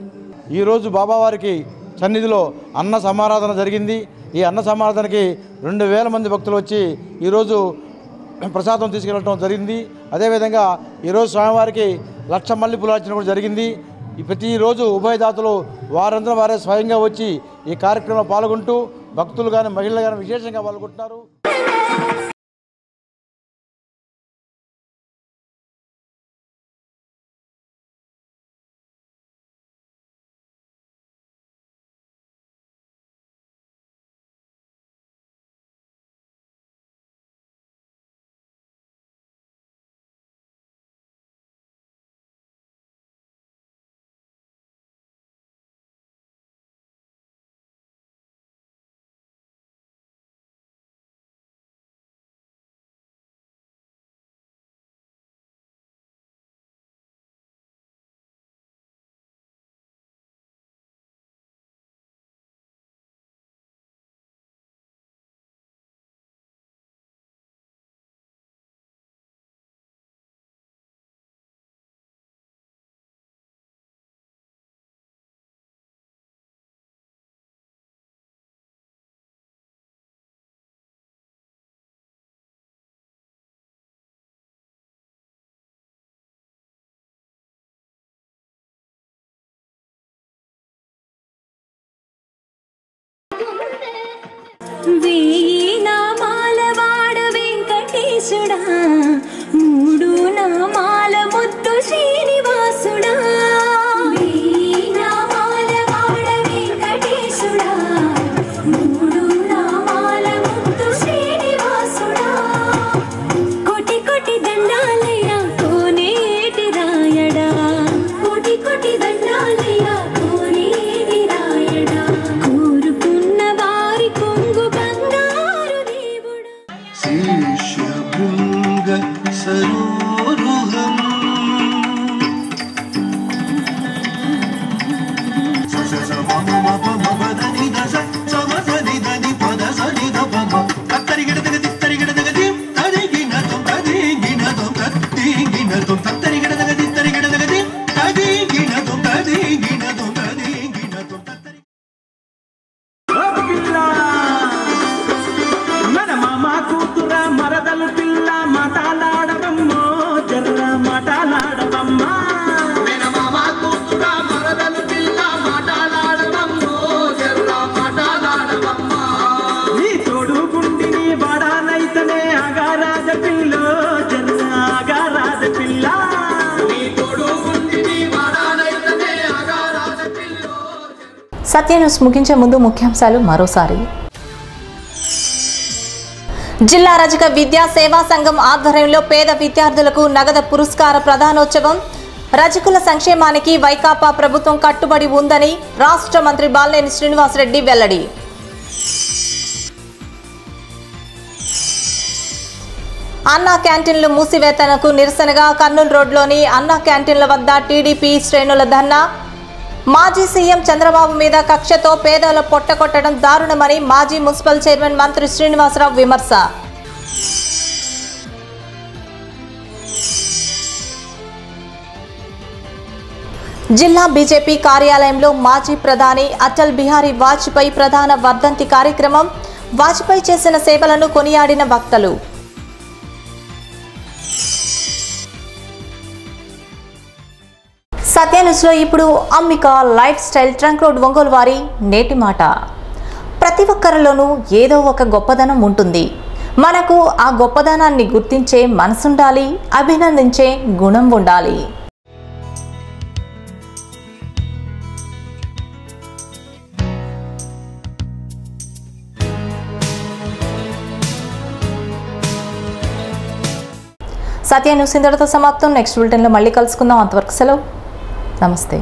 S8: ఈరోజు బాబావారికి సన్నిధిలో అన్న సమారాధన జరిగింది. ఈ అన్న సమారాధనకి 2000 మంది భక్తులు వచ్చి ఈరోజు ప్రసాదం తీసుకెళ్ళడం జరిగింది. అదేవిధంగా ఈరోజు స్వామివారికి 1,00,000 మల్లెపూలార్చన కూడా జరిగింది. ప్రతిరోజు ఉభయదాతలు వారందరూ వారే స్వయంగా వచ్చి ఈ కార్యక్రమంలో పాల్గొంటూ భక్తులు కానీ మహిళలు కానీ విశేషంగా పాల్గొంటున్నారు.
S6: వేయి నామాల వాడ వెంకటేశుడా మూడు నామాల ముద్దు శ్రీనివాసుడా వేయి నామాల వాడ వెంకటేశుడా మూడు నామాల ముద్దు శ్రీనివాసుడా కోటి కోటి దండాలయ్య కోనేటి రాయడా కోటి కోటి దండాలయ్య కోనేటి రాయడా కోరుకున్న వారి కొంగు బంగారు దేవుడా
S21: శీర్షభృంగ సరోరుహం ససమమమపమపదని దశ సమసని దని పద సని దపమ తత్తరిగిడదగ తిత్తరిగిడదగ తదిగినదం తదిగినదం తదిగినదం తత్తరిగిడదగ తిత్తరిగిడదగ తదిగినదం తదిగినదం తదిగినదం తత్తరి
S7: మన మామ కూతుర మరదలు పిల్ల మాటలాడవమ్మో జర్ర మాటలాడవమ్మా మన మామ కూతుర మరదలు పిల్ల మాటలాడవమ్మో జర్ర మాటలాడవమ్మా నీ తోడు గుండిని వాడానైతనే అగారాజ పిల్లో జర్ర అగారాజ పిల్ల నీ తోడు గుండిని వాడానైతనే అగారాజ పిల్లో.
S1: సత్య న్యూస్ ముగించే ముందు ముఖ్యాంశాలు మరోసారి. జిల్లా రజక విద్యా సేవా సంఘం ఆధ్వర్యంలో పేద విద్యార్థులకు నగదు పురస్కార ప్రదానోత్సవం. రజకుల సంక్షేమానికి వైకాపా ప్రభుత్వం కట్టుబడి ఉందని రాష్ట్ర మంత్రి బాలినేని శ్రీనివాసరెడ్డి వెల్లడి. అన్నా క్యాంటీన్లు మూసివేతనకు నిరసనగా కర్నూలు రోడ్లోని అన్నా క్యాంటీన్ల వద్ద టీడీపీ శ్రేణుల ధర్నా. మాజీ సీఎం చంద్రబాబు మీద కక్షతో పేదల పొట్టకొట్టడం దారుణమని మాజీ మున్సిపల్ చైర్మన్ మంత్రి శ్రీనివాసరావు విమర్శ. జిల్లా బీజేపీ కార్యాలయంలో మాజీ ప్రధాని అటల్ బిహారీ వాజ్పేయి ప్రధాన వర్ధంతి కార్యక్రమం. వాజ్పేయి చేసిన సేవలను కొనియాడిన వక్తలు. సత్య న్యూస్లో ఇప్పుడు Ambika life style trunk road Ongole వారి నేటి మాట. ప్రతి ఒక్కరిలోనూ ఏదో ఒక గొప్పదనం ఉంటుంది. మనకు ఆ గొప్పదనాన్ని గుర్తించే మనసుండాలి, అభినందించే గుణం ఉండాలి. సత్య న్యూస్ ఇంతటితో సమాప్తం. నెక్స్ట్ బులెటిన్లో మళ్ళీ కలుసుకుందాం. అంతవరకు సెలవు. నమస్తే.